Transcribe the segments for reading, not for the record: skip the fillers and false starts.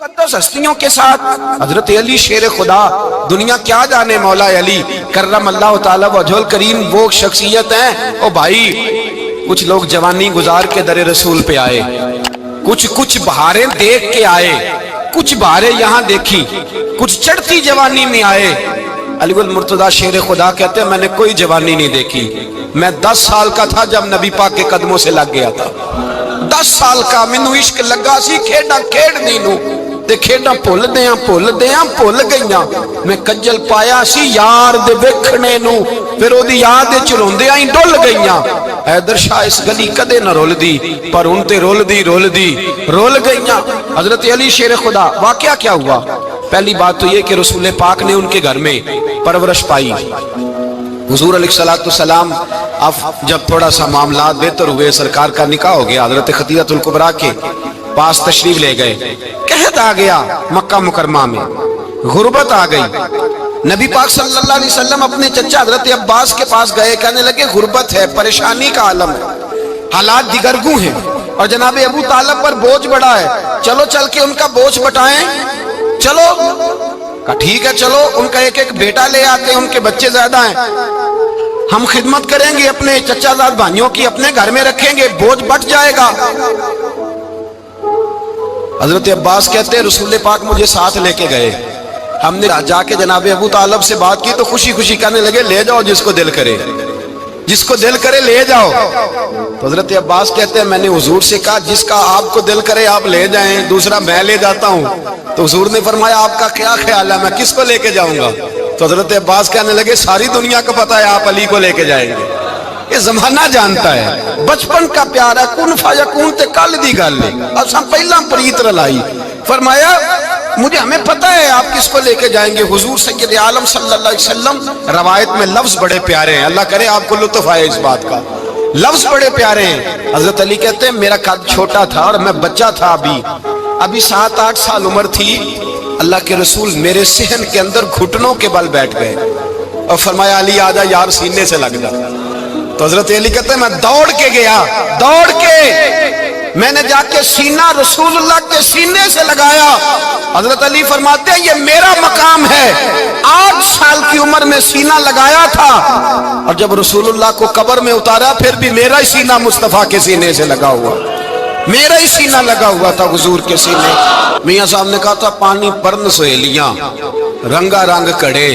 مقدس ہستیوں کے ساتھ حضرت علی شیر خدا، دنیا کیا جانے مولا علی کرم اللہ تعالی وجہ الکریم وہ شخصیت ہیں۔ او بھائی کچھ لوگ جوانی گزار کے در رسول پہ آئے، کچھ بہاریں دیکھ کے آئے، کچھ بہاریں یہاں دیکھی، کچھ چڑھتی جوانی میں آئے۔ علی گل مرتضیٰ شیر خدا کہتے ہیں میں نے کوئی جوانی نہیں دیکھی، میں 10 سال کا تھا جب نبی پاک کے قدموں سے لگ گیا تھا، 10 سال کا مینوں عشق لگا سی، کھیڈاں کھیڈنی نوں تے کھیڈاں بھول گئیاں، میں کجل پایا سی یار دے ویکھنے نوں، پھر او دی یاد وچ روندیاں ہی ڈل گئیاں۔ حیدر شاہ اس گلی کدے نہ رول دی، پر ان تے رول گئیاں۔ حضرت علی شیر خدا، واقعہ کیا ہوا؟ پہلی بات تو یہ کہ رسول پاک نے ان کے گھر میں پرورش پائی۔ حضور علیہ السلام اب جب تھوڑا سا معاملات بہتر ہوئے، سرکار کا نکاح ہو گیا، حضرت خدیجہ الکبریٰ کے پاس تشریف لے گئے، قحط آ گیا مکہ مکرمہ میں، غربت آ گئی۔ نبی پاک صلی اللہ علیہ وسلم اپنے چچا حضرت عباس کے پاس گئے، کہنے لگے غربت ہے، پریشانی کا عالم ہے، حالات دیگرگوں ہیں، اور جناب ابو طالب پر بوجھ بڑا ہے، چلو چل کے ان کا بوجھ بٹائیں۔ چلو کہا ٹھیک ہے، چلو ان کا ایک بیٹا لے آتے ہیں، ان کے بچے زیادہ ہیں، ہم خدمت کریں گے اپنے چچا زاد بھائیوں کی، اپنے گھر میں رکھیں گے، بوجھ بٹ جائے گا۔ حضرت عباس کہتے ہیں رسول پاک مجھے ساتھ لے کے گئے، ہم نے جا کے جناب ابو طالب سے بات کی تو خوشی خوشی کہنے لگے لے جاؤ جس کو دل کرے لے جاؤ۔ تو حضرت عباس کہتے ہیں میں نے حضور سے کہا جس کا آپ کو دل کرے آپ لے جائیں، دوسرا میں لے جاتا ہوں۔ تو حضور نے فرمایا آپ کا کیا خیال ہے، میں کس کو لے کے جاؤں گا؟ تو حضرت عباس کہنے لگے ساری دنیا کو پتا ہے آپ علی کو لے کے جائیں گے، یہ زمانہ جانتا ہے، بچپن کا پیار ہے، کن فیکون تے کل دی گل ہے، اساں پہلا پریت رلائی۔ فرمایا ہمیں پتہ ہے آپ کس کو لے کے جائیں گے، حضور سید عالم صلی اللہ علیہ وسلم۔ روایت میں لفظ بڑے پیارے ہیں، اللہ کرے آپ کو لطف آئے اس بات کا، لفظ بڑے پیارے ہیں۔ حضرت علی کہتے ہیں میرا قد چھوٹا تھا اور میں بچہ تھا، ابھی 7-8 سال عمر تھی، اللہ کے رسول میرے صحن کے اندر گھٹنوں کے بل بیٹھ گئے اور فرمایا علی آجا یار سینے سے لگ جا۔ تو حضرت علی کہتے ہیں میں دوڑ کے گیا، میں نے جا کے سینہ رسول اللہ کے سینے سے لگایا۔ حضرت علی فرماتے ہیں یہ میرا مقام ہے، 8 سال کی عمر میں سینہ لگایا تھا، اور جب رسول اللہ کو قبر میں اتارا پھر بھی میرا ہی سینہ مصطفیٰ کے سینے سے لگا ہوا، میرا ہی سینہ لگا ہوا تھا حضور کے سینے۔ میاں صاحب نے کہا تھا پانی پرن سہیلیاں رنگا رنگ کڑے،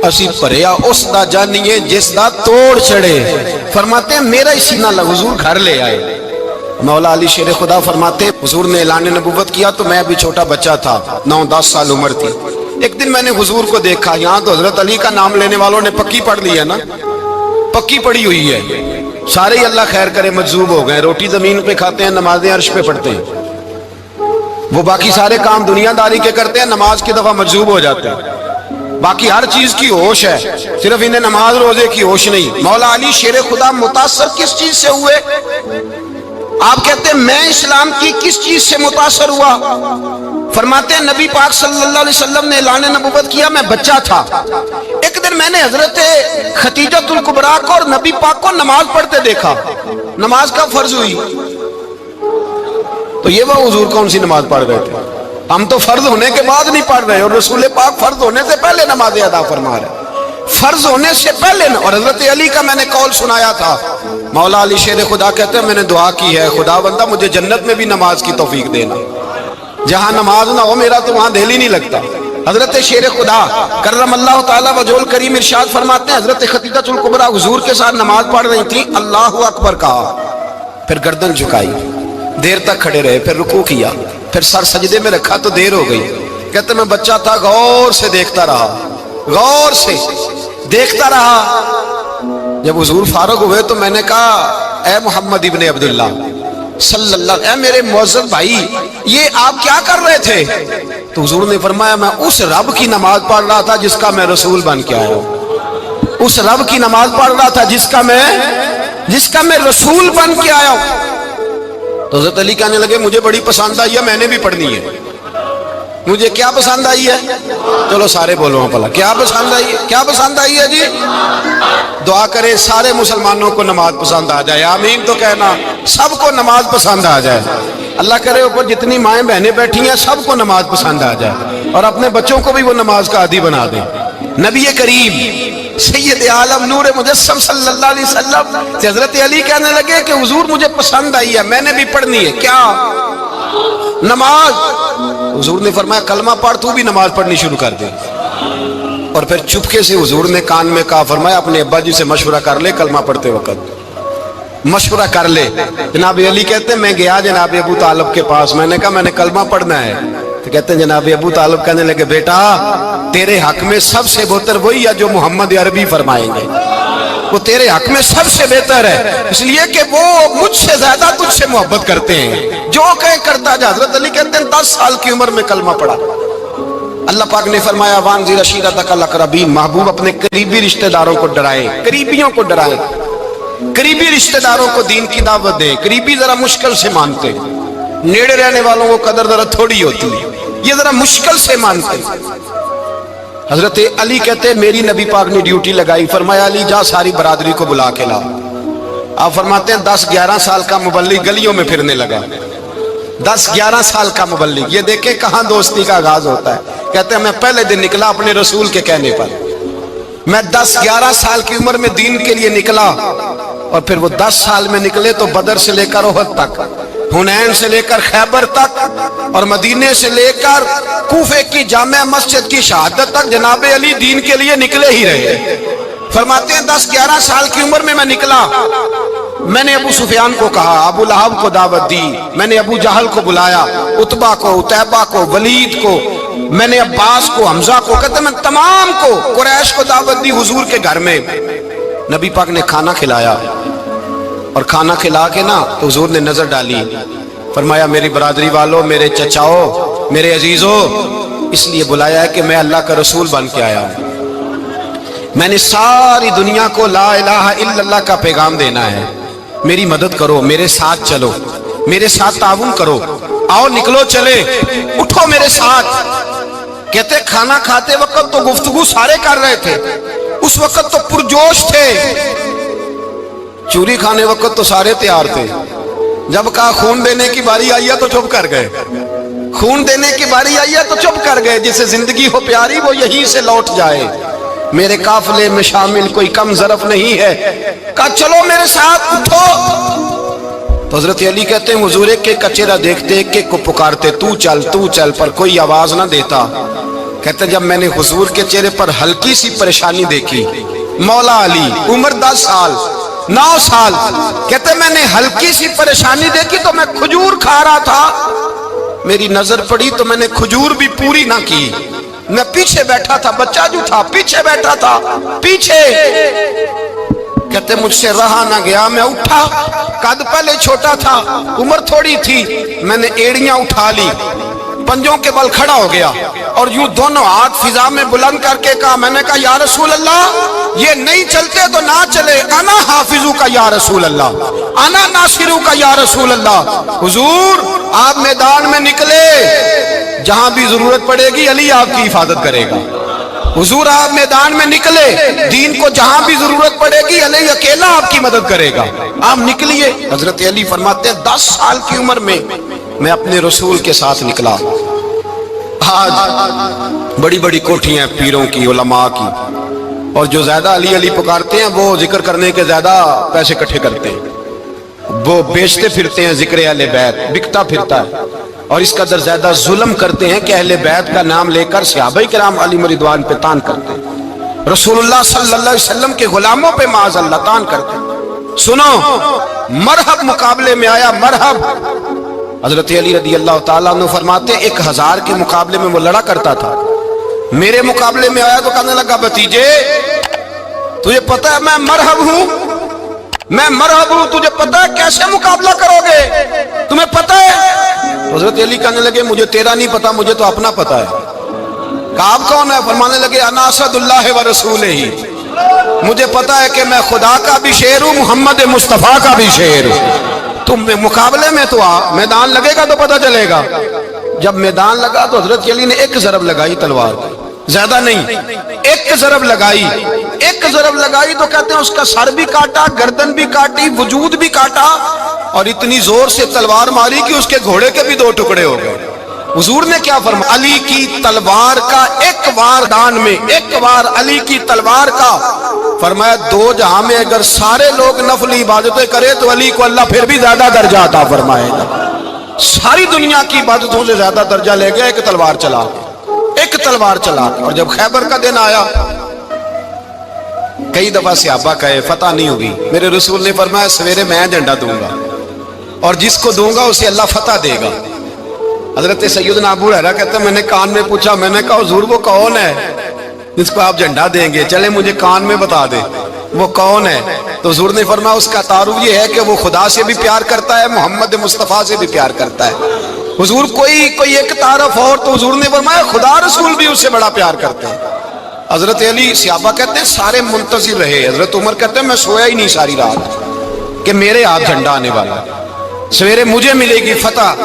اسی پریا اس دا جانیے جس دا توڑ چڑے۔ فرماتے ہیں میرا ہی سینہ لگا، حضور گھر لے آئے۔ مولا علی شیر خدا فرماتے حضور نے اعلان نبوت کیا تو میں ابھی چھوٹا بچہ تھا، 9-10 سال عمر تھی۔ ایک دن میں نے حضور کو دیکھا، یہاں تو حضرت علی کا نام لینے والوں نے پکی پڑھ لی ہے نا، پکی پڑھی ہوئی ہے، سارے ہی اللہ خیر کرے مجذوب ہو گئے، روٹی زمین پہ کھاتے ہیں، نمازیں عرش پہ پڑھتے ہیں، وہ باقی سارے کام دنیا داری کے کرتے ہیں، نماز کی دفعہ مجذوب ہو جاتے ہیں، باقی ہر چیز کی ہوش ہے، صرف انہیں نماز روزے کی ہوش نہیں۔ مولا علی شیر خدا متاثر کس چیز سے ہوئے؟ آپ کہتے ہیں میں اسلام کی کس چیز سے متاثر ہوا؟ فرماتے ہیں نبی پاک صلی اللہ علیہ وسلم نے اعلان نبوت کیا، میں بچہ تھا، ایک دن میں نے حضرت خدیجہ الکبریٰ کو اور نبی پاک کو نماز پڑھتے دیکھا، نماز کا فرض ہوئی تو یہ وہ حضور کون سی نماز پڑھ رہے تھے، ہم تو فرض ہونے کے بعد نہیں پڑھ رہے، اور رسول پاک فرض ہونے سے پہلے نماز ادا فرما رہے، فرض ہونے سے پہلے۔ اور حضرت علی کا میں نے قول سنایا تھا، مولا علی شیر خدا کہتے ہیں میں نے دعا کی ہے خدا بندہ مجھے جنت میں بھی نماز کی توفیق دینا، جہاں نماز نہ ہو میرا تو وہاں دل ہی نہیں لگتا۔ حضرت شیر خدا کرم اللہ تعالی وجہ الکریم ارشاد فرماتے ہیں حضرت خدیجہ الکبریٰ حضور کے ساتھ نماز پڑھ رہی تھی، اللہ اکبر کہا، پھر گردن جھکائی، دیر تک کھڑے رہے، پھر رکوع کیا، پھر سر سجدے میں رکھا تو دیر ہو گئی۔ کہتے میں بچہ تھا، غور سے دیکھتا رہا، غور سے دیکھتا رہا۔ جب حضور فارغ ہوئے تو میں نے کہا اے محمد ابن عبداللہ صلی اللہ، اے میرے معزز بھائی یہ آپ کیا کر رہے تھے؟ تو حضور نے فرمایا میں اس رب کی نماز پڑھ رہا تھا جس کا میں رسول بن کے آیا ہوں، اس رب کی نماز پڑھ رہا تھا جس کا میں رسول بن کے آیا ہوں۔ تو حضرت علی کہنے لگے مجھے بڑی پسند آئی ہے، میں نے بھی پڑھنی ہے۔ مجھے کیا پسند آئی ہے؟ چلو سارے بولو پلا کیا پسند آئی ہے؟ کیا پسند آئی ہے جی؟ دعا کرے سارے مسلمانوں کو نماز پسند آ جائے، آمین تو کہنا، سب کو نماز پسند آ جائے۔ اللہ کرے اوپر جتنی مائیں بہنیں بیٹھی ہیں سب کو نماز پسند آ جائے اور اپنے بچوں کو بھی وہ نماز کا عادی بنا دیں۔ نبی کریم سید عالم نور مجسم صلی اللہ علیہ وسلم سے حضرت علی کہنے لگے کہ حضور مجھے پسند آئی ہے، میں نے بھی پڑھنی ہے۔ کیا؟ نماز۔ حضور نے فرمایا کلمہ پڑھ، تو بھی نماز پڑھنی شروع کر دے۔ اور پھر چپکے سے حضور نے کان میں کہا، فرمایا اپنے ابا جی سے مشورہ کر لے کلمہ پڑھتے وقت، مشورہ کر لے۔ جناب علی کہتے ہیں میں گیا جناب ابو طالب کے پاس، میں نے کہا میں نے کلمہ پڑھنا ہے، تو کہتے ہیں جناب ابو طالب کہنے لگے بیٹا تیرے حق میں سب سے بہتر وہی ہے جو محمد عربی فرمائیں گے، وہ تیرے حق میں سب سے بہتر ہے، اس لیے کہ وہ مجھ سے زیادہ تجھ سے محبت کرتے ہیں، جو کہے کرتا جا۔ حضرت علی کہتے ہیں 10 سال کی عمر میں کلمہ پڑھا۔ اللہ پاک نے فرمایا وانذر عشیرتک الاقربین، محبوب اپنے قریبی رشتہ داروں کو ڈرائیں، قریبیوں کو ڈرائیں، قریبی رشتہ داروں کو دین کی دعوت دیں۔ قریبی ذرا مشکل سے مانتے، نیڑے رہنے والوں کو قدر ذرا تھوڑی ہوتی ہے، یہ ذرا مشکل سے مانتے۔ حضرت علی کہتے ہیں میری نبی پاک نے ڈیوٹی لگائی، فرمایا علی جا ساری برادری کو بلا کے لا۔ آپ فرماتے ہیں 10-11 سال کا مبلغ گلیوں میں پھرنے لگا، 10-11 سال کا مبلغ۔ یہ دیکھیں کہاں دوستی کا آغاز ہوتا ہے۔ کہتے ہیں میں پہلے دن نکلا اپنے رسول کے کہنے پر، میں 10-11 سال کی عمر میں دین کے لیے نکلا، اور پھر وہ 10 سال میں نکلے تو بدر سے لے کر احد تک، حنین سے لے کر خیبر تک، اور مدینے سے لے کر کوفے کی جامع مسجد کی شہادت تک جناب علی دین کے لیے نکلے ہی رہے۔ فرماتے ہیں 10-11 سال کی عمر میں نکلا، میں نے ابو سفیان کو کہا، ابو لہب کو دعوت دی، میں نے ابو جہل کو بلایا، عتبہ کو، عتیبہ کو، ولید کو، میں نے عباس کو، حمزہ کو، کہتے ہیں میں تمام کو، قریش کو دعوت دی حضور کے گھر میں۔ نبی پاک نے کھانا کھلایا، اور کھانا کھلا کے نا تو حضور نے نظر ڈالی، فرمایا میری برادری والوں، میرے چچاؤ، میرے عزیزوں، اس لیے بلایا ہے کہ میں اللہ کا رسول بن کے آیا ہوں، میں نے ساری دنیا کو لا الہ الا اللہ کا پیغام دینا ہے، میری مدد کرو، میرے ساتھ چلو، میرے ساتھ تعاون کرو، آؤ نکلو چلے، اٹھو میرے ساتھ۔ کہتے کھانا کھاتے وقت تو گفتگو سارے کر رہے تھے، اس وقت تو پرجوش تھے، چوری کھانے وقت تو سارے تیار تھے، جب کہا خون دینے کی باری آئی ہے تو چپ کر گئے، خون دینے کی باری آئی ہے تو چپ کر گئے، جسے زندگی ہو پیاری وہ یہیں سے لوٹ جائے، میرے قافلے میں شامل کوئی کم ظرف نہیں ہے، کہا چلو میرے ساتھ اٹھو۔ تو حضرت علی کہتے ہیں حضور ایک کا چہرہ دیکھتے ایک کو پکارتے تو چل، پر کوئی آواز نہ دیتا۔ کہتے ہیں جب میں نے حضور کے چہرے پر ہلکی سی پریشانی دیکھی، مولا علی عمر 10 سال 9 سال، کہتے میں نے ہلکی سی پریشانی دیکھی تو میں کھجور کھا رہا تھا، میری نظر پڑی تو میں نے کھجور بھی پوری نہ کی، میں پیچھے بیٹھا تھا، بچہ جو تھا پیچھے بیٹھا تھا، پیچھے۔ کہتے مجھ سے رہا نہ گیا، میں اٹھا، قد پہلے چھوٹا تھا، عمر تھوڑی تھی، میں نے ایڑیاں اٹھا لی، پنجوں کے بل کھڑا ہو گیا، اور یوں دونوں ہاتھ فضا میں بلند کر کے کہا، میں نے کہا یا رسول اللہ یہ نہیں چلتے تو نہ چلے، انا حافظو کا یا رسول اللہ، انا ناصرو کا یا رسول اللہ۔ حضور آپ میدان میں نکلے، جہاں بھی ضرورت پڑے گی علی آپ کی حفاظت کرے گا۔ حضور آپ میدان میں نکلے، دین کو جہاں بھی ضرورت پڑے گی علی اکیلا آپ کی مدد کرے گا، آپ نکلیے۔ حضرت علی فرماتے ہیں 10 سال کی عمر میں میں اپنے رسول کے ساتھ نکلا۔ آج بڑی بڑی کوٹھیاں پیروں کی، علماء کی، اور جو زیادہ علی علی پکارتے ہیں وہ ذکر کرنے کے زیادہ پیسے اکٹھے کرتے ہیں، وہ بیچتے پھرتے ہیں ذکر اہل بیت، بکتا پھرتا ہے، اور اس قدر زیادہ ظلم کرتے ہیں کہ اہل بیت کا نام لے کر صحابہ کرام علیہم رضوان پہ تان کرتے ہیں، رسول اللہ صلی اللہ علیہ وسلم کے غلاموں پہ معاذ اللہ تان کرتے ہیں۔ سنو مرحب مقابلے میں آیا، مرحب۔ حضرت علی رضی اللہ تعالیٰ عنہ فرماتے 1000 کے مقابلے میں وہ لڑا کرتا تھا، میرے مقابلے میں آیا تو کہنے لگا بھتیجے تجھے پتہ ہے میں مرحب ہوں، میں مرحب ہوں، تجھے پتہ ہے کیسے مقابلہ کرو گے، تمہیں پتہ ہے؟ حضرت علی کہنے لگے مجھے تیرا نہیں پتا، مجھے تو اپنا پتا ہے۔ کہا آپ کون ہے؟ فرمانے لگے انا اسد اللہ و رسولہ، مجھے پتا ہے کہ میں خدا کا بھی شیر ہوں، محمد مصطفیٰ کا بھی شیر ہوں۔ تم مقابلے میں تو آ، میدان لگے گا تو پتہ چلے گا۔ جب میدان لگا تو حضرت علی نے ایک ضرب لگائی تلوار کی، زیادہ نہیں، ایک ضرب لگائی، ایک ضرب لگائی تو کہتے ہیں اس کا سر بھی کاٹا، گردن بھی کاٹی، وجود بھی کاٹا، اور اتنی زور سے تلوار ماری کہ اس کے گھوڑے کے بھی 2 ٹکڑے ہو گئے۔ حضور نے کیا فرمایا؟ علی کی تلوار کا ایک وار دان میں، ایک وار علی کی تلوار کا، فرمایا 2 جہاں میں اگر سارے لوگ نفلی عبادتیں کرے تو علی کو اللہ پھر بھی زیادہ درجہ عطا فرمائے گا۔ ساری دنیا کی عبادتوں سے زیادہ درجہ لے گیا ایک تلوار چلا کے، ایک تلوار چلا کے۔ اور جب خیبر کا دن آیا، کئی دفعہ صحابہ کہے فتح نہیں ہوگی، میرے رسول نے فرمایا سویرے میں جھنڈا دوں گا اور جس کو دوں گا اسے اللہ فتح دے گا۔ حضرت سیدنا ابو ہریرہ کہتے ہیں میں نے کان میں پوچھا، میں نے کہا حضور وہ کون ہے جس کو آپ جھنڈا دیں گے؟ چلے مجھے کان میں بتا دے وہ کون ہے۔ تو حضور نے فرمایا اس کا تعارف یہ ہے کہ وہ خدا سے بھی پیار کرتا ہے، محمد مصطفیٰ سے بھی پیار کرتا ہے۔ حضور کوئی ایک تعارف اور، تو حضور نے فرمایا خدا رسول بھی اس سے بڑا پیار کرتے ہیں۔ حضرت علی، صحابہ کہتے ہیں سارے منتظر رہے۔ حضرت عمر کہتے ہیں میں سویا ہی نہیں ساری رات کہ میرے ہاتھ جھنڈا آنے والا، سویرے مجھے ملے گی فتح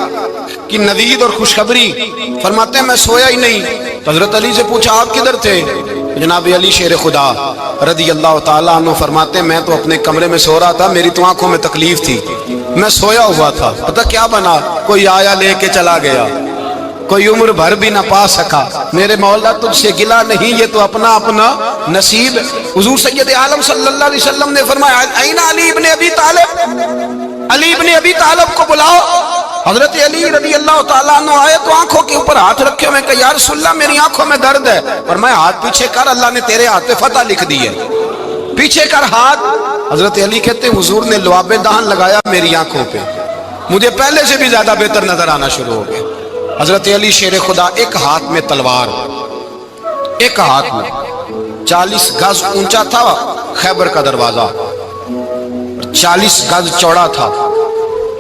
کی نوید اور خوشخبری۔ فرماتے ہیں میں سویا ہی نہیں۔ تو حضرت علی سے پوچھا آپ کدھر تھے؟ جناب علی شیر خدا رضی اللہ تعالیٰ عنہ فرماتے ہیں میں تو اپنے کمرے میں سو رہا تھا، میری تو آنکھوں میں تکلیف تھی، میں سویا ہوا تھا، پتہ کیا بنا؟ کوئی آیا لے کے چلا گیا، کوئی عمر بھر بھی نہ پا سکا۔ میرے مولا تجھ سے گلہ نہیں، یہ تو اپنا اپنا نصیب۔ حضور سید عالم صلی اللہ علیہ وسلم نے فرمایا این علی ابن ابی طالب، علی ابن ابی طالب کو بلاؤ۔ حضرت علی رضی اللہ تعالیٰ عنہ آئے تو آنکھوں کے اوپر ہاتھ رکھے، میں کہا یا رسول اللہ میری آنکھوں میں درد ہے، اور میں ہاتھ پیچھے کر، اللہ نے تیرے ہاتھ پہ فتح لکھ دی ہے، پیچھے کر ہاتھ۔ حضرت علی کہتے ہیں حضور نے لعاب دہن لگایا میری آنکھوں پہ، مجھے پہلے سے بھی زیادہ بہتر نظر آنا شروع ہو گیا۔ حضرت علی شیر خدا ایک ہاتھ میں تلوار، ایک ہاتھ میں 40 گز اونچا تھا خیبر کا دروازہ، 40 گز چوڑا تھا۔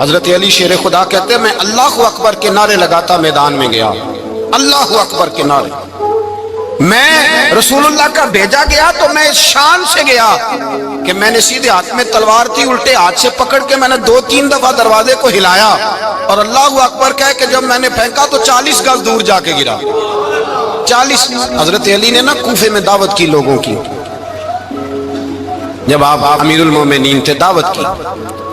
حضرت علی شیر خدا کہتے ہیں میں اللہ اکبر کے نعرے لگاتا میدان میں گیا، اللہ اکبر کے نعرے۔ میں رسول اللہ کا بھیجا گیا تو میں اس شان سے گیا کہ میں نے سیدھے ہاتھ میں تلوار تھی، الٹے ہاتھ سے پکڑ کے میں نے 2-3 دفعہ دروازے کو ہلایا اور اللہ اکبر کہہ کہ جب میں نے پھینکا تو 40 گز دور جا کے گرا، 40۔ حضرت علی نے نا کوفے میں دعوت کی لوگوں کی، جب آپ امیر المومنین تھے، دعوت کی،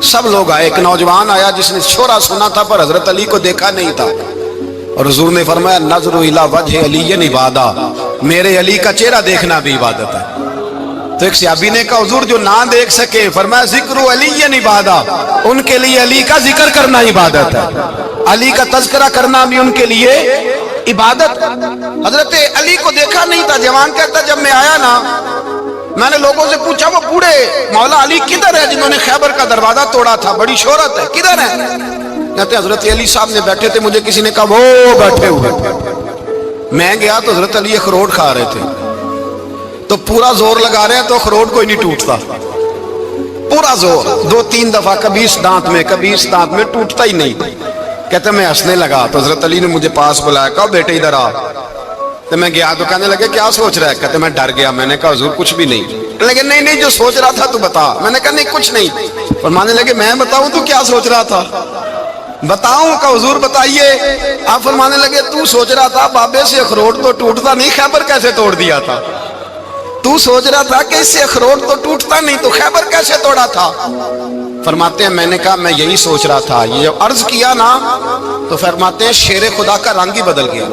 سب لوگ آئے۔ ایک نوجوان آیا جس نے شورا سنا تھا پر حضرت علی کو دیکھا نہیں تھا، اور حضور نے فرمایا نظر الی وجہ علی عبادہ، میرے علی کا چہرہ دیکھنا بھی عبادت ہے۔ تو ایک صحابی نے کہا حضور جو نہ دیکھ سکے، فرمایا ذکر علی عبادہ، ان کے لیے علی کا ذکر کرنا عبادت ہے، علی کا تذکرہ کرنا بھی ان کے لیے عبادت۔ حضرت علی کو دیکھا نہیں تھا، جوان کہتا جب میں آیا نا میں نے لوگوں سے پوچھا وہ بوڑھے مولا علی کدھر ہے جنہوں نے خیبر کا دروازہ توڑا تھا، بڑی شہرت ہے، کدھر ہے؟ کہتے حضرت علی صاحب نے بیٹھے تھے، مجھے کسی نے کہا وہ بیٹھے ہوئے۔ میں گیا تو حضرت علی اخروٹ کھا رہے تھے، تو پورا زور لگا رہے ہیں تو اخروٹ کوئی نہیں ٹوٹتا، پورا زور 2-3 دفعہ، کبھی اس دانت میں کبھی اس دانت میں، ٹوٹتا ہی نہیں۔ کہتے میں ہنسنے لگا تو حضرت علی نے مجھے پاس بلایا، کہا بیٹے ادھر آ۔ تو میں گیا تو کہنے لگے کیا سوچ رہا ہے؟ کہتے میں ڈر گیا، میں نے کہا حضور کچھ بھی نہیں۔ لیکن نہیں جو سوچ رہا تھا تو بتا۔ میں نے کہا نہیں کچھ نہیں۔ فرمانے لگے میں بتاؤں تو کیا سوچ رہا تھا؟ بتاؤں؟ کہ حضور بتائیے۔ آپ فرمانے لگے تو سوچ رہا تھا بابے سے اخروٹ تو ٹوٹتا نہیں، خیبر کیسے توڑ دیا تھا؟ تو سوچ رہا تھا کہ اس سے اخروٹ تو ٹوٹتا نہیں تو خیبر کیسے توڑا تھا؟ فرماتے ہیں میں نے کہا میں یہی سوچ رہا تھا۔ یہ جب عرض کیا نا تو فرماتے ہیں شیر خدا کا رنگ ہی بدل گیا،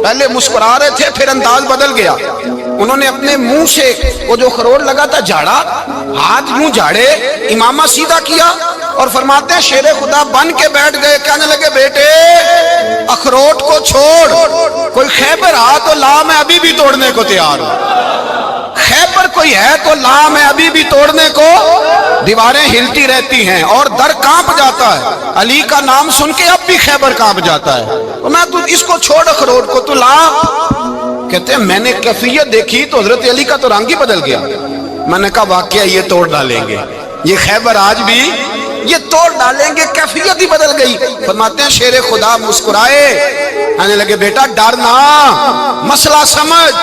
پہلے مسکرا رہے تھے پھر انداز بدل گیا۔ انہوں نے اپنے منہ سے وہ جو خروٹ لگا تھا جھاڑا، ہاتھ منہ جھاڑے، امامہ سیدھا کیا، اور فرماتے ہیں شیر خدا بن کے بیٹھ گئے۔ کہنے لگے بیٹے اخروٹ کو چھوڑ، کوئی خیبر آ تو لا، میں ابھی بھی توڑنے کو تیار ہوں، خیبر کوئی ہے تو لا، میں ابھی بھی توڑنے کو۔ دیواریں ہلتی رہتی ہیں اور در کانپ جاتا ہے، علی کا نام سن کے اب بھی خیبر کانپ جاتا ہے، میں تو اس کو چھوڑ اخروٹ کو تو لا۔ کہتے ہیں میں نے کیفیت دیکھی تو حضرت علی کا تو رنگ ہی بدل گیا۔ میں نے کہا واقعہ یہ توڑ ڈالیں گے، یہ خیبر آج بھی یہ توڑ ڈالیں گے، کیفیت ہی بدل گئی۔ فرماتے ہیں شیر خدا مسکرائے، کہنے لگے بیٹا ڈرنا، مسئلہ سمجھ۔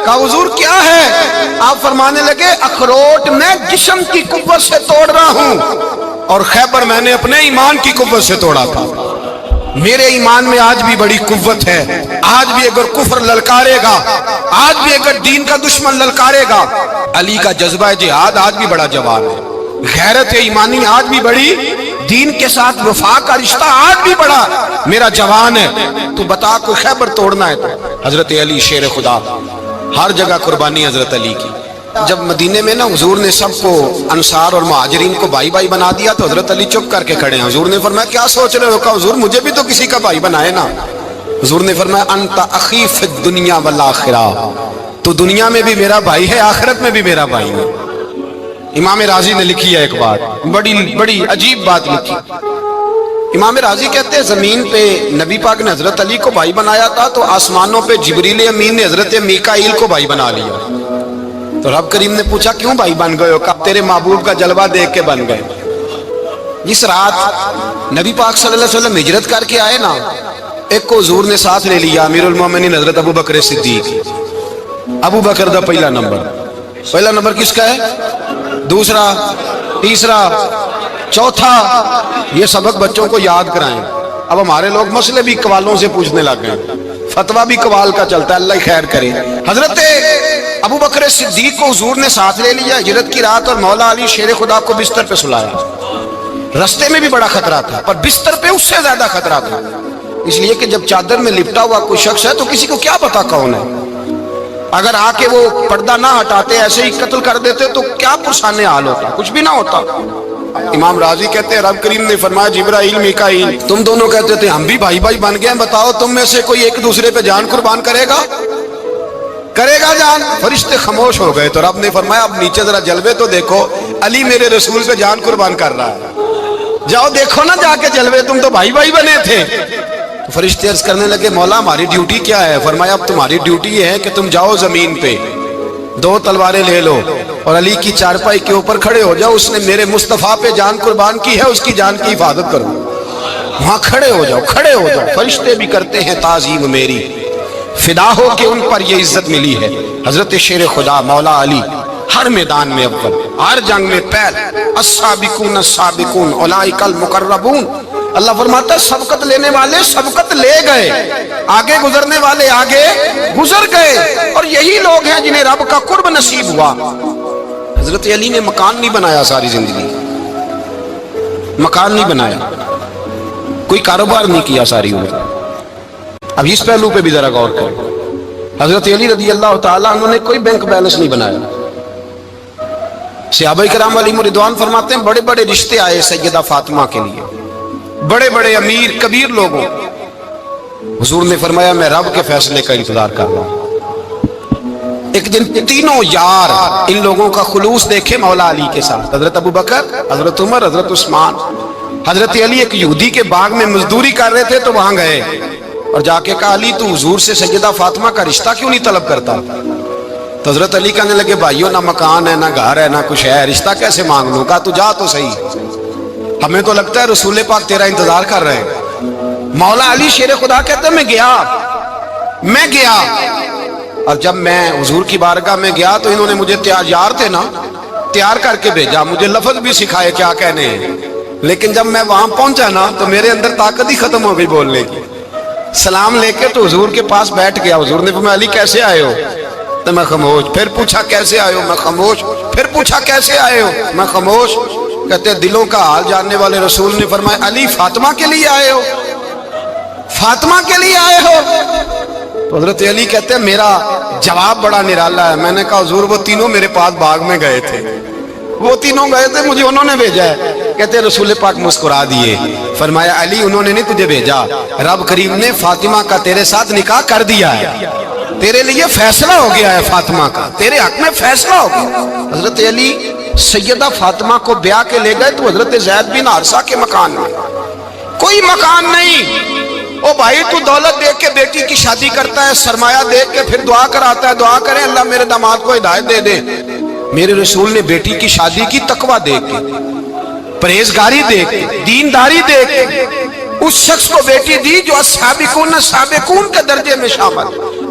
کہا حضور کیا ہے؟ آپ فرمانے لگے اخروٹ میں جسم کی قوت سے توڑ رہا ہوں اور خیبر میں نے اپنے ایمان کی قوت سے توڑا تھا۔ میرے ایمان میں آج بھی بڑی قوت ہے، آج بھی اگر کفر للکارے گا، آج بھی اگر دین کا دشمن للکارے گا، علی کا جذبہ جہاد آج بھی بڑا جوان ہے، غیرت ایمانی آج بھی بڑی، دین کے ساتھ وفا کا رشتہ آج بھی بڑا میرا جوان ہے۔ تو بتا کوئی خیبر توڑنا ہے تو حضرت علی شیر خدا، ہر جگہ قربانی حضرت علی کی۔ جب مدینے میں نا حضور نے سب کو انصار اور مہاجرین کو بھائی بھائی بنا دیا تو حضرت علی چپ کر کے کھڑے ہیں۔ حضور نے فرمایا کیا سوچ رہے ہو؟ کہا حضور مجھے بھی تو کسی کا بھائی بنائے نا۔ حضور نے فرمایا انت اخی فی الدنیا والآخرہ، تو دنیا میں بھی میرا بھائی ہے، آخرت میں بھی میرا بھائی ہے۔ امام راضی نے لکھی ہے ایک بات، بڑی عجیب بات لکھی۔ امام راضی کہتے ہیں زمین پہ نبی پاک نے حضرت علی کو بھائی بنایا تھا تو آسمانوں پہ جبریل امین نے حضرت میکائیل کو بھائی بنا لیا۔ تو رب کریم نے پوچھا کیوں بھائی بن گئے ہو؟ کہا تیرے محبوب کا جلوہ دیکھ کے بن گئے۔ جس رات نبی پاک صلی اللہ علیہ وسلم ہجرت کر کے آئے نا، ایک کو حضور نے ساتھ لے لیا، امیر المومنین حضرت ابو بکر صدیق۔ ابو بکر دا پہلا نمبر کس کا ہے؟ دوسرا، تیسرا، چوتھا، یہ سبق بچوں کو یاد کرائیں۔ اب ہمارے لوگ مسئلے بھی قوالوں سے پوچھنے لگ گئے، فتویٰ بھی قوال کا چلتا ہے، اللہ خیر کرے۔ حضرت ابو بکر صدیق کو حضور نے ساتھ لے لیا ہجرت کی رات، اور مولا علی شیر خدا کو بستر پہ سلایا۔ رستے میں بھی بڑا خطرہ تھا پر بستر پہ اس سے زیادہ خطرہ تھا، اس لیے کہ جب چادر میں لپٹا ہوا کوئی شخص ہے تو کسی کو کیا پتا کون ہے، اگر آ کے وہ پردہ نہ ہٹاتے ایسے ہی قتل کر دیتے تو کیا پرسانے حال ہوتا، کچھ بھی نہ ہوتا۔ امام راضی کہتے ہیں رب کریم نے فرمایا جبرائیل میکائیل تم دونوں کہتے تھے ہم بھی بھائی بھائی بن گئے ہیں، بتاؤ تم میں سے کوئی ایک دوسرے پہ جان قربان کرے گا جان؟ فرشتے خاموش ہو گئے تو رب نے فرمایا اب نیچے ذرا جلوے تو دیکھو، علی میرے رسول پہ جان قربان کر رہا ہے، جاؤ دیکھو نا جا کے جلوے، تم تو بھائی بھائی بنے تھے۔ فرشتے عرض کرنے لگے مولا ہماری ڈیوٹی کیا ہے؟ فرمایا اب تمہاری ڈیوٹی یہ ہے کہ تم جاؤ زمین پہ، دو تلواریں لے لو اور علی کی چارپائی کے اوپر کھڑے ہو جاؤ، اس نے میرے مصطفیٰ پہ جان قربان کی ہے، اس کی جان کی حفاظت کرو۔ وہاں کھڑے ہو جاؤ۔ فرشتے بھی کرتے ہیں تعظیم میری، فدا ہو کہ ان پر یہ عزت ملی ہے۔ حضرت شیر خدا مولا علی ہر میدان میں اول، ہر جنگ میں پہل، السابقون السابقون اولئک المقربون۔ اللہ فرماتا ہے سبقت لینے والے سبقت لے گئے، آگے گزرنے والے آگے گزر گئے، اور یہی لوگ ہیں جنہیں رب کا قرب نصیب ہوا۔ حضرت علی نے مکان نہیں بنایا، ساری زندگی مکان نہیں بنایا، کوئی کاروبار نہیں کیا ساری عمر۔ اب اس پہلو پہ بھی ذرا غور کریں، حضرت علی رضی اللہ تعالیٰ انہوں نے کوئی بینک بیلنس نہیں بنایا۔ صحابہ کرام علیہم رضوان فرماتے ہیں بڑے بڑے رشتے آئے سیدہ فاطمہ کے لیے، بڑے بڑے امیر کبیر لوگوں، حضور نے فرمایا میں رب کے فیصلے کا انتظار کر رہا ہوں۔ ایک دن تینوں یار ان لوگوں کا خلوص دیکھے مولا علی کے ساتھ، حضرت ابو بکر، حضرت عمر، حضرت عثمان۔ حضرت علی ایک یہودی کے باغ میں مزدوری کر رہے تھے تو وہاں گئے اور جا کے کہا علی تو حضور سے سیدہ فاطمہ کا رشتہ کیوں نہیں طلب کرتا؟ تو حضرت علی کہنے لگے بھائیو نہ مکان ہے نہ گھر ہے نہ کچھ ہے، رشتہ کیسے مانگ لوں؟ کہا تو جا تو صحیح، ہمیں تو لگتا ہے رسول پاک تیرا انتظار کر رہے ہیں۔ مولا علی شیر خدا کہتے ہیں میں گیا اور جب میں حضور کی بارگاہ میں گیا تو انہوں نے مجھے یار تھے نا تیار کر کے بھیجا، مجھے لفظ بھی سکھائے کیا کہنے ہیں، لیکن جب میں وہاں پہنچا نا تو میرے اندر طاقت ہی ختم ہو گئی بولنے کی۔ سلام لے کے تو حضور کے پاس بیٹھ گیا، حضور نے فرمایا علی کیسے آئے ہو؟ تو میں خاموش، پھر پوچھا کیسے آئے ہو؟ میں خاموش، پھر پوچھا کیسے آئے ہو؟ میں خاموش۔ کہتے ہیں دلوں کا حال جاننے والے رسول نے فرمایا علی فاطمہ کے لیے آئے ہو؟ فاطمہ کے لیے آئے ہو؟ تو حضرت علی کہتے ہیں میرا جواب بڑا نرالا ہے۔ میں نے کہا حضور وہ تینوں میرے پاس باغ میں گئے تھے، وہ تینوں گئے تھے، مجھے انہوں نے بھیجا ہے۔ کہتے ہیں رسول پاک مسکرا دیے، فرمایا علی انہوں نے نہیں تجھے بھیجا، رب کریم نے فاطمہ کا تیرے ساتھ نکاح کر دیا ہے، تیرے لیے فیصلہ ہو گیا ہے، فاطمہ کا تیرے حق میں فیصلہ ہو گیا۔ حضرت علی سیدہ فاطمہ کو بیاہ کے لے گئے تو حضرت زید بن حارثہ کے مکان میں، کوئی مکان نہیں۔ او بھائی تو دولت دیکھ کے بیٹی کی شادی کرتا ہے، سرمایہ دیکھ کے پھر دعا کراتا ہے، دعا کریں اللہ میرے داماد کو ہدایت دے دے۔ میرے رسول نے بیٹی کی شادی کی تقوی دیکھ کے، پرہیزگاری دیکھ کے، دینداری دیکھ کے اس شخص کو بیٹی دی جو السابقون السابقون کے درجے میں شامل،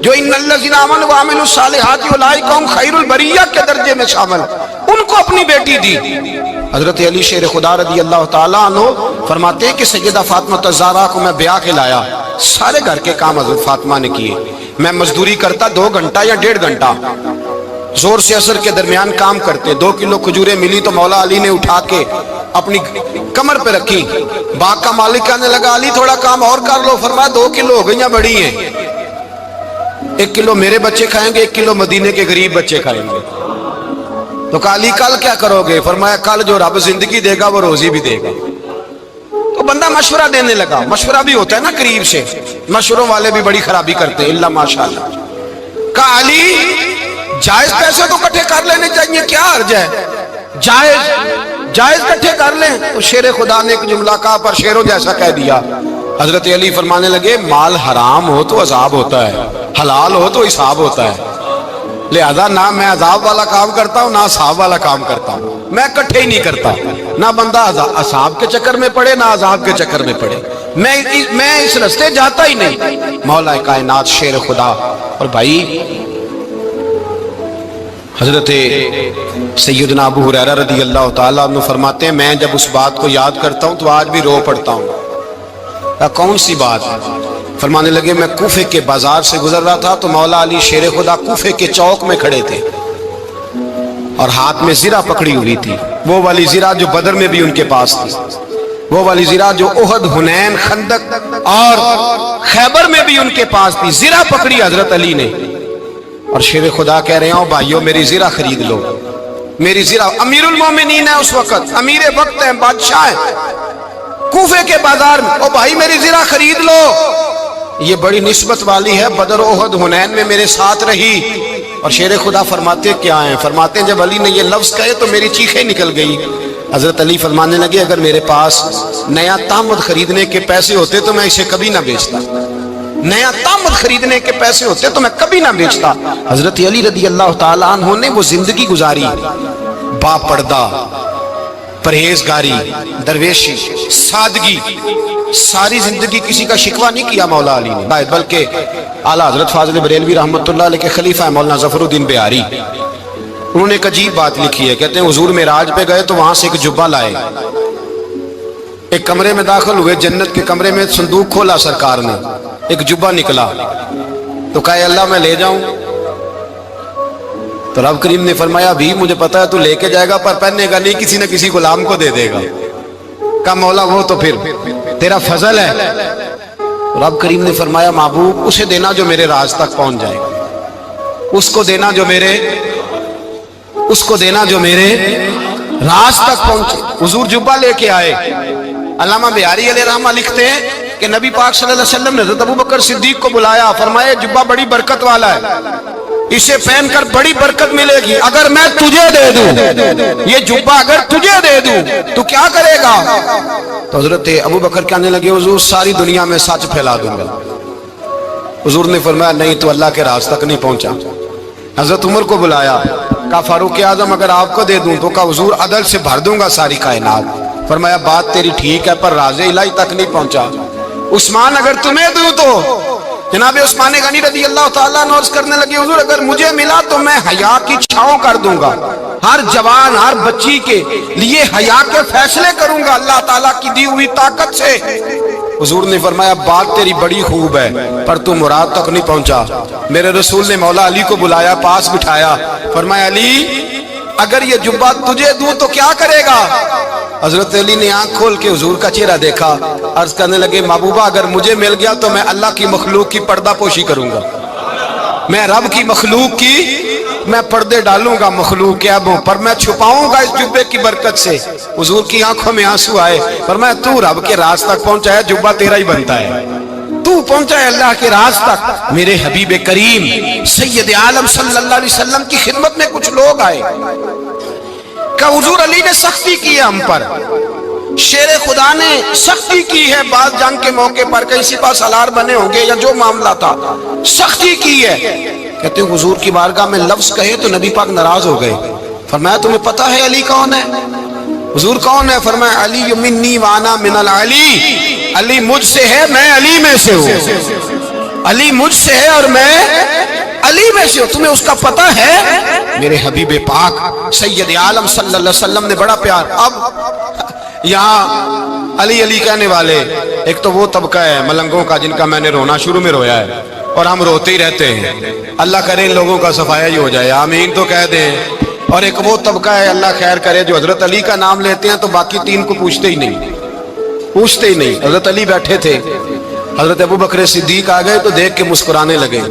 جو ان الذین آمنوا وعملوا الصالحات اولئک هم خیر البریہ کے درجے میں شامل، ان کو اپنی بیٹی دی۔ حضرت علی شیر خدا رضی اللہ تعالیٰ عنہ فرماتے ہیں کہ سیدہ فاطمہ الزہرا کو میں بیاہ کے لایا، سارے گھر کے کام حضرت فاطمہ نے کیے، میں مزدوری کرتا 2 گھنٹہ یا 1.5 گھنٹہ، زور سے عصر کے درمیان کام کرتے، 2 کلو کھجوریں ملی تو مولا علی نے اٹھا کے اپنی کمر پہ رکھی، باغ کا مالک کہنے لگا علی تھوڑا کام اور کر لو، فرمایا 2 کلو ہو گئیں بڑی ہیں، 1 کلو میرے بچے کھائیں گے، 1 کلو مدینے کے غریب بچے کھائیں گے۔ تو کہا علی کل کیا کرو گے؟ فرمایا کل جو رب زندگی دے گا وہ روزی بھی دے گا۔ تو بندہ مشورہ دینے لگا، مشورہ بھی ہوتا ہے نا قریب سے، مشوروں والے بھی بڑی خرابی کرتے ہیں اللہ ماشاءاللہ۔ کہا علی جائز پیسے تو کٹھے کر لینے چاہیے، کیا حرج ہے، جائز کٹھے کر لیں۔ تو شیر خدا نے ایک جملہ کہا پر شیروں جیسا کہہ دیا۔ حضرت علی فرمانے لگے مال حرام ہو تو عذاب ہوتا ہے، حلال ہو تو حساب ہوتا ہے، لہذا نہ میں عذاب والا کام کرتا ہوں نہ حساب والا کام کرتا ہوں، میں کٹھے ہی نہیں کرتا، نہ بندہ حساب کے چکر میں پڑے نہ عذاب کے چکر میں پڑے، میں اس رستے جاتا ہی نہیں۔ مولا کائنات شیر خدا۔ اور بھائی حضرت سیدنا ابو ہریرہ رضی اللہ تعالیٰ عنہ فرماتے ہیں میں جب اس بات کو یاد کرتا ہوں تو آج بھی رو پڑتا ہوں۔ کون سی بات؟ فرمانے لگے میں کوفے کے بازار سے گزر رہا تھا تو مولا علی شیر خدا کوفے کے چوک میں کھڑے تھے اور ہاتھ میں زرہ پکڑی ہوئی تھی، وہ والی زرہ جو بدر میں بھی ان کے پاس تھی، وہ والی زرہ جو احد، حنین، خندق اور خیبر میں بھی ان کے پاس تھی، زرہ پکڑی حضرت علی نے۔ اور شیر خدا کہہ رہے ہیں بھائیو میری زرہ خرید لو، میری زرہ، امیر المومنین ہے اس وقت، امیر وقت ہیں، بادشاہ ہیں، کوفے کے بازار میں، او بھائی میری زرہ خرید لو، یہ بڑی نسبت والی ہے، بدر و احد حنین میں میرے ساتھ رہی۔ اور شیر خدا فرماتے کیا ہیں؟ فرماتے ہیں جب علی نے یہ لفظ کہے تو میری چیخیں نکل گئی۔ حضرت علی فرمانے لگے اگر میرے پاس نیا تامد خریدنے کے پیسے ہوتے تو میں اسے کبھی نہ بیچتا، نیا تامد خریدنے کے پیسے ہوتے تو میں کبھی نہ بیچتا۔ حضرت علی رضی اللہ تعالیٰ عنہ نے وہ زندگی گزاری، با پردہ، پرہیزگاری، درویشی، سادگی، ساری زندگی کسی کا شکوہ نہیں کیا مولا علی نے، بلکہ اعلیٰ حضرت فاضل بریلوی رحمۃ اللہ علیہ کے خلیفہ مولانا ظفر الدین بہاری، انہوں نے ایک عجیب بات لکھی ہے، کہتے ہیں حضور معراج پہ گئے تو وہاں سے ایک جبہ لائے، ایک کمرے میں داخل ہوئے، جنت کے کمرے میں صندوق کھولا سرکار نے، ایک جبہ نکلا تو کہا اللہ میں لے جاؤں؟ تو رب کریم نے فرمایا بھی مجھے پتا ہے تو لے کے جائے گا پر پہننے گا نہیں، کسی نہ کسی غلام کو دے دے گا۔ کہا مولا وہ تو پھر تیرا فضل ہے۔ رب کریم نے فرمایا محبوب اسے دینا جو میرے راز تک پہنچ جائے، اس کو دینا جو میرے راز تک پہنچے۔ حضور جبہ لے کے آئے۔ علامہ بہاری علیہ رحمہ لکھتے ہیں کہ نبی پاک صلی اللہ علیہ وسلم نے حضرت ابوبکر صدیق کو بلایا، فرمایا جبہ بڑی برکت والا ہے، اسے پہن کر بڑی برکت ملے گی، اگر میں تجھے دے دوں یہ جبہ، اگر تجھے دے دوں تو کیا کرے گا؟ تو حضرت ابوبکر کہنے لگے حضور ساری دنیا میں سچ پھیلا دوں گا۔ حضور نے فرمایا نہیں تو اللہ کے راز تک نہیں پہنچا۔ حضرت عمر کو بلایا، کہا فاروق اعظم اگر آپ کو دے دوں تو کہا حضور عدل سے بھر دوں گا ساری کائنات۔ فرمایا بات تیری ٹھیک ہے پر راز الہی تک نہیں پہنچا۔ عثمان اگر تمہیں دوں تو جناب عثمان غنی رضی اللہ تعالیٰ عنہ عرض کرنے لگے حضور اگر مجھے ملا تو میں حیا کی چھاؤں کر دوں گا، ہر جوان ہر بچی کے لیے حیا کے فیصلے کروں گا اللہ تعالیٰ کی دی ہوئی طاقت سے۔ حضور نے فرمایا بات تیری بڑی خوب ہے پر تو مراد تک نہیں پہنچا۔ میرے رسول نے مولا علی کو بلایا، پاس بٹھایا، فرمایا علی اگر یہ جبہ تجھے دوں تو کیا کرے گا؟ حضرت علی نے آنکھ کھول کے حضور کا چہرہ دیکھا، عرض کرنے لگے محبوبہ اگر مجھے مل گیا تو میں اللہ کی مخلوق کی پردہ پوشی کروں گا، میں رب کی مخلوق کی میں پردے ڈالوں گا مخلوق کے عیبوں پر، میں چھپاؤں گا اس جبے کی برکت سے۔ حضور کی آنکھوں میں آنسو آئے، فرمایا تو رب کے راز تک پہنچا ہے، جبہ تیرا ہی بنتا ہے، تو پہنچا ہے اللہ کے راز تک۔ میرے حبیب کریم سید عالم صلی اللہ علیہ وسلم کی خدمت میں کچھ لوگ آئے کہ حضور علی نے سختی کی ہے ہم پر، شیر خدا نے سختی کی ہے، بعض جنگ کے موقع پر کئی سپاہ سالار بنے ہوں گے یا جو معاملہ تھا سختی کی ہے۔ کہتے ہیں حضور کی بارگاہ میں لفظ کہے تو نبی پاک ناراض ہو گئے۔ فرمایا تمہیں پتا ہے علی کون ہے؟ حضور کون ہے؟ فرمایا علی منی وانا من العلی، علی مجھ سے ہے میں علی میں سے ہوں۔ علی مجھ سے ہے اور میں علی میں سے ہوں، تمہیں اس کا پتہ ہے؟ میرے حبیب پاک سید عالم صلی اللہ علیہ وسلم نے بڑا پیار. اب یہاں علی علی کہنے والے ایک تو وہ طبقہ ہے ملنگوں کا جن کا میں نے رونا شروع میں رویا ہے اور ہم روتے ہی رہتے ہیں. اللہ کرے ان لوگوں کا صفایا ہی ہو جائے، آمین تو کہہ دیں. اور ایک وہ طبقہ ہے اللہ خیر کرے جو حضرت علی کا نام لیتے ہیں تو باقی تین کو پوچھتے ہی نہیں. حضرت علی بیٹھے تھے، حضرت ابو بکر صدیق آ گئے تو دیکھ کے مسکرانے لگے.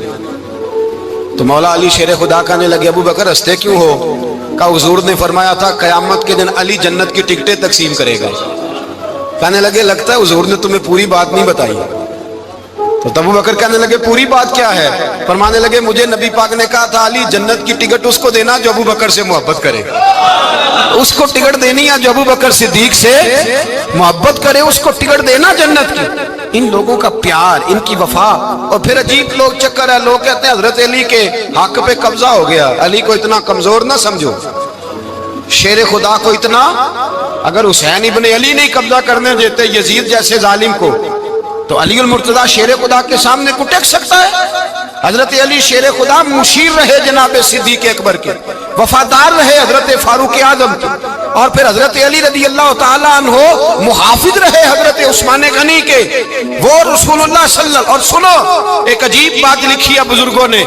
تو مولا علی شیر خدا کہنے لگے ابو بکر ہنستے کیوں ہو؟ کہا حضور نے فرمایا تھا قیامت کے دن علی جنت کی ٹکٹیں تقسیم کرے گا. کہنے لگے لگتا ہے حضور نے تمہیں پوری بات نہیں بتائی. تو ابو بکر کہنے لگے پوری بات کیا ہے؟ فرمانے لگے مجھے نبی پاک نے کہا تھا علی جنت کی ٹکٹ اس کو دینا جو ابو بکر سے محبت کرے. اس کو ٹکٹ دینی ہے جو ابو بکر صدیق سے محبت کرے، اس کو ٹکٹ دینا جنت کی. ان لوگوں کا پیار، ان کی وفا. اور پھر عجیب لوگ چکر ہے، لوگ کہتے ہیں حضرت علی کے حق پہ قبضہ ہو گیا. علی کو اتنا کمزور نہ سمجھو، شیر خدا کو اتنا. اگر حسین ابن علی نہیں قبضہ کرنے دیتے یزید جیسے ظالم کو تو علی المرتضیٰ شیر خدا کے سامنے کو ٹک سکتا ہے؟ حضرت علی شیر خدا مشیر رہے جناب صدیق اکبر کے، وفادار رہے حضرت فاروق اعظم کے، اور پھر حضرت علی رضی اللہ تعالیٰ عنہ محافظ رہے حضرت عثمان غنی کے. وہ رسول اللہ صلی اللہ. اور سنو ایک عجیب بات لکھی ہے بزرگوں نے،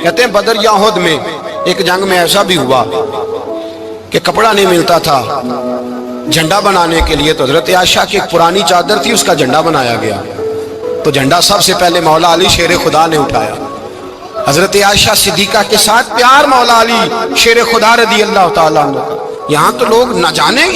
کہتے ہیں بدر یا احد میں ایک جنگ میں ایسا بھی ہوا کہ کپڑا نہیں ملتا تھا جھنڈا بنانے کے لیے، تو حضرت عائشہ کی ایک پرانی چادر تھی، اس کا جھنڈا بنایا گیا. تو جھنڈا سب سے پہلے مولا علی شیر خدا نے اٹھایا. حضرت عائشہ صدیقہ کے ساتھ پیار مولا علی شیر خدا رضی اللہ تعالیٰ عنہ. یہاں تو لوگ نہ جانے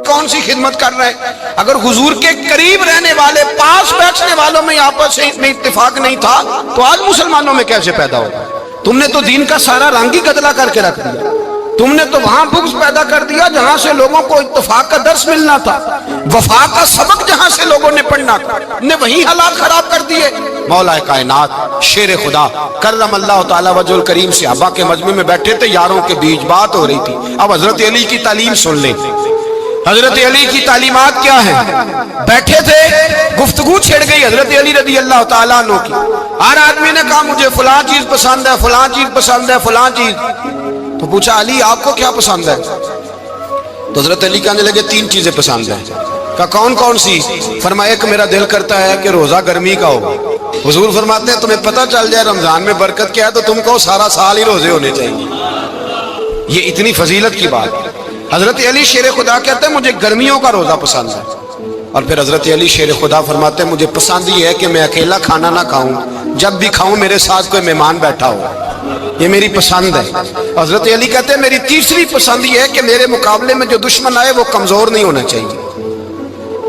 کون سی خدمت کر رہے ہیں. اگر حضور کے قریب رہنے والے پاس بیٹھنے والوں میں آپس میں اتفاق نہیں تھا تو آج مسلمانوں میں کیسے پیدا ہوگا؟ تم نے تو دین کا سارا رنگ ہی گدلا کر کے رکھ دیا. تم نے تو وہاں بغض پیدا کر دیا جہاں سے لوگوں کو اتفاق کا درس ملنا تھا، وفا کا سبق جہاں سے لوگوں نے پڑھنا تھا، نے وہی حالات خراب کر دیے. مولا کائنات شیر خدا کرم اللہ تعالیٰ وجہ الکریم صحابہ کے مجمع میں بیٹھے تھے، یاروں کے بیچ بات ہو رہی تھی. اب حضرت علی کی تعلیم سن لیں. حضرت علی کی تعلیمات کیا ہیں؟ بیٹھے تھے، گفتگو چھڑ گئی حضرت علی رضی اللہ تعالیٰ عنہ کی. ہر آدمی نے کہا مجھے فلاں چیز پسند ہے، فلاں چیز پسند ہے، فلاں چیز. تو پوچھا علی آپ کو کیا پسند ہے؟ تو حضرت علی کہنے لگے تین چیزیں پسند ہیں. کہا کون کون سی؟ فرمایا ایک میرا دل کرتا ہے کہ روزہ گرمی کا ہو. حضور فرماتے ہیں تمہیں پتہ چل جائے رمضان میں برکت کیا ہے تو تم کو سارا سال ہی روزے ہونے چاہیے. یہ اتنی فضیلت کی بات. حضرت علی شیر خدا کہتے ہیں مجھے گرمیوں کا روزہ پسند ہے. اور پھر حضرت علی شیر خدا فرماتے ہیں مجھے پسند یہ ہے کہ میں اکیلا کھانا نہ کھاؤں، جب بھی کھاؤں میرے ساتھ کوئی مہمان بیٹھا ہو. یہ میری پسند ہے. حضرت علی کہتے ہیں میری تیسری پسند یہ ہے کہ میرے مقابلے میں جو دشمن آئے وہ کمزور نہیں ہونا چاہیے،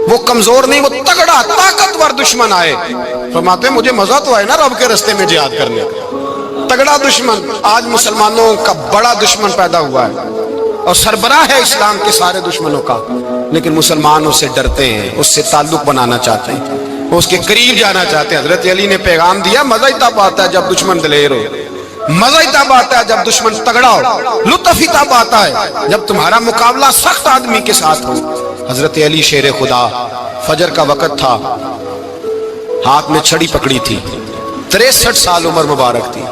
وہ کمزور نہیں، وہ تگڑا طاقتور دشمن آئے. فرماتے ہیں مجھے مزہ تو آئے نا رب کے رستے میں جہاد کرنے کا. تگڑا دشمن. آج مسلمانوں کا بڑا دشمن پیدا ہوا ہے اور سربراہ ہے اسلام کے سارے دشمنوں کا، لیکن مسلمان اس سے ڈرتے ہیں، اس سے تعلق بنانا چاہتے ہیں، وہ اس کے قریب جانا چاہتے ہیں. حضرت علی نے پیغام دیا مزہ ہی تب آتا ہے جب دشمن دلیر ہو، مزہ ہی تب آتا ہے جب دشمن تگڑا ہو، لطف ہی تب آتا ہے جب تمہارا مقابلہ سخت آدمی کے ساتھ ہو. حضرت علی شیر خدا فجر کا وقت تھا، ہاتھ میں چھڑی پکڑی تھی، 63 سال عمر مبارک تھی.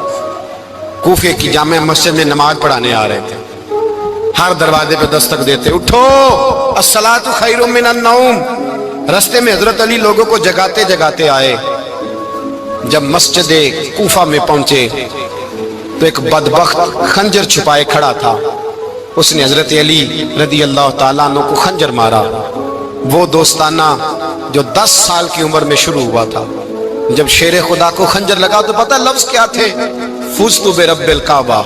کوفے کی جامع مسجد میں نماز پڑھانے آ رہے تھے. ہر دروازے پہ دستک دیتے اٹھو الصلاۃ خیر من النوم. رستے میں حضرت علی لوگوں کو جگاتے جگاتے آئے. جب مسجد کوفہ میں پہنچے تو ایک بدبخت خنجر چھپائے کھڑا تھا. اس نے حضرت علی رضی اللہ تعالیٰ عنہ کو خنجر مارا. وہ دوستانہ جو 10 سال کی عمر میں شروع ہوا تھا. جب شیر خدا کو خنجر لگا تو پتہ لفظ کیا تھے؟ فزت برب الکعبہ.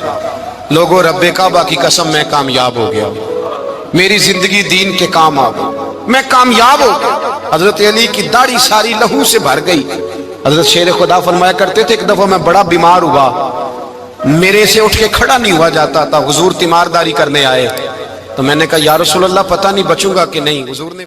لوگوں رب کعبہ کی قسم میں کامیاب ہو گیا، میری زندگی دین کے کام آ گئی، میں کامیاب ہو گیا. حضرت علی کی داڑھی ساری لہو سے بھر گئی. حضرت شیر خدا فرمایا کرتے تھے ایک دفعہ میں بڑا بیمار ہوا، میرے سے اٹھ کے کھڑا نہیں ہوا جاتا تھا. حضور تیمارداری کرنے آئے تو میں نے کہا یا رسول اللہ پتہ نہیں بچوں گا کہ نہیں. حضور نے